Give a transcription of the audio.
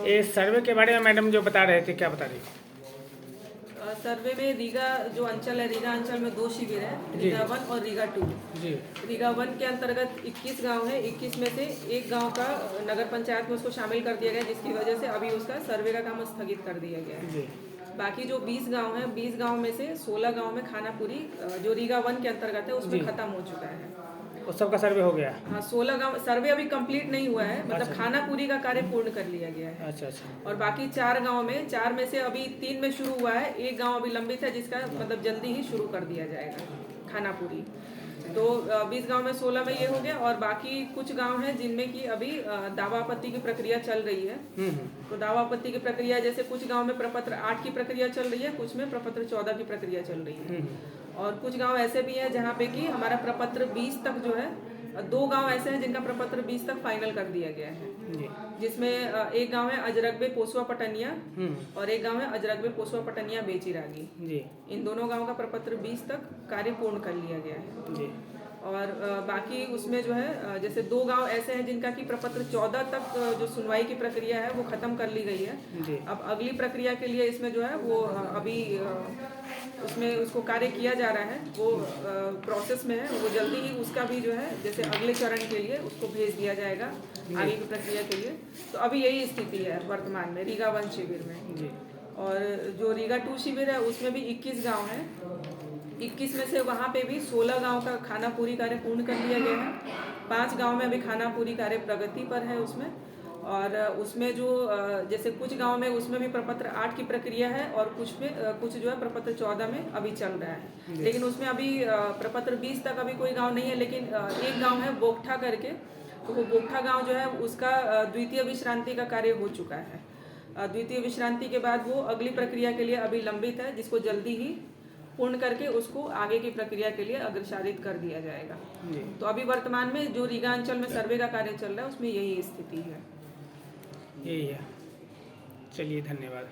ये सर्वे के बारे में मैडम जो बता रहे थे, क्या बता रही थी? सर्वे में रीगा जो अंचल है, रीगा अंचल में 2 शिविर है, रीगा 1 और रीगा 2। जी। रीगा 1 के अंतर्गत 21 गांव है। 21 में से एक गांव का नगर पंचायत में उसको शामिल कर दिया गया, जिसकी वजह से अभी उसका सर्वे का काम स्थगित कर दिया गया है। जी। बाकी जो 20 गांव है, 20 गांव में से 16 गांव में खानापुरी जो रीगा 1 के अंतर्गत है उसमें खत्म हो चुका है। उस सबका सर्वे हो गया? हाँ, 16 गांव सर्वे अभी कंप्लीट नहीं हुआ है, मतलब अच्छा। खानापुरी का कार्य पूर्ण कर लिया गया है। अच्छा अच्छा। और बाकी 4 गांव में, 4 में से अभी 3 में शुरू हुआ है, एक गांव अभी लंबित है जिसका मतलब जल्दी ही शुरू कर दिया जाएगा खानापुरी। तो 20 गांव में 16 में ये हो गया, और बाकी कुछ गांव हैं जिनमें की अभी दावा आपत्ति की प्रक्रिया चल रही है। तो दावा आपत्ति की प्रक्रिया जैसे कुछ गांव में प्रपत्र 8 की प्रक्रिया चल रही है, कुछ में प्रपत्र 14 की प्रक्रिया चल रही है। और कुछ गांव ऐसे भी हैं जहाँ पे कि हमारा प्रपत्र 20 तक जो है, 2 गांव ऐसे हैं जिनका प्रपत्र 20 तक फाइनल कर दिया गया है, जिसमें एक गांव है अजरकबे पोसवा पटनिया और एक गांव है अजरकबे पोसवा पटनिया बेचिरागी। इन दोनों गांव का प्रपत्र 20 तक कार्य पूर्ण कर लिया गया है। और बाकी उसमें जो है जैसे 2 गांव ऐसे हैं जिनका कि प्रपत्र 14 तक जो सुनवाई की प्रक्रिया है वो खत्म कर ली गई है। अब अगली प्रक्रिया के लिए इसमें जो है वो अभी उसमें उसको कार्य किया जा रहा है, वो प्रोसेस में है, वो जल्दी ही उसका भी जो है जैसे अगले चरण के लिए उसको भेज दिया जाएगा आगे की प्रक्रिया के लिए। तो अभी यही स्थिति है वर्तमान में रीगा 1 शिविर में। और जो रीगा 2 शिविर है उसमें भी 21 गाँव हैं। 21 में से वहाँ पे भी 16 गांव का खानापुरी कार्य पूर्ण कर लिया गया है। 5 गांव में अभी खानापुरी कार्य प्रगति पर है उसमें। और उसमें जो जैसे कुछ गांव में उसमें भी प्रपत्र 8 की प्रक्रिया है, और कुछ जो है प्रपत्र 14 में अभी चल रहा है। लेकिन उसमें अभी प्रपत्र 20 तक अभी कोई गाँव नहीं है, लेकिन एक गाँव है बोगठा करके, तो वो बोगठा गाँव जो है उसका द्वितीय विश्रांति का कार्य हो चुका है। द्वितीय विश्रांति के बाद वो अगली प्रक्रिया के लिए अभी लंबित है, जिसको जल्दी ही पूर्ण करके उसको आगे की प्रक्रिया के लिए अग्रसारित कर दिया जाएगा। तो अभी वर्तमान में जो रीगा अंचल में सर्वे का कार्य चल रहा है उसमें यही स्थिति है। यही है। चलिए, धन्यवाद।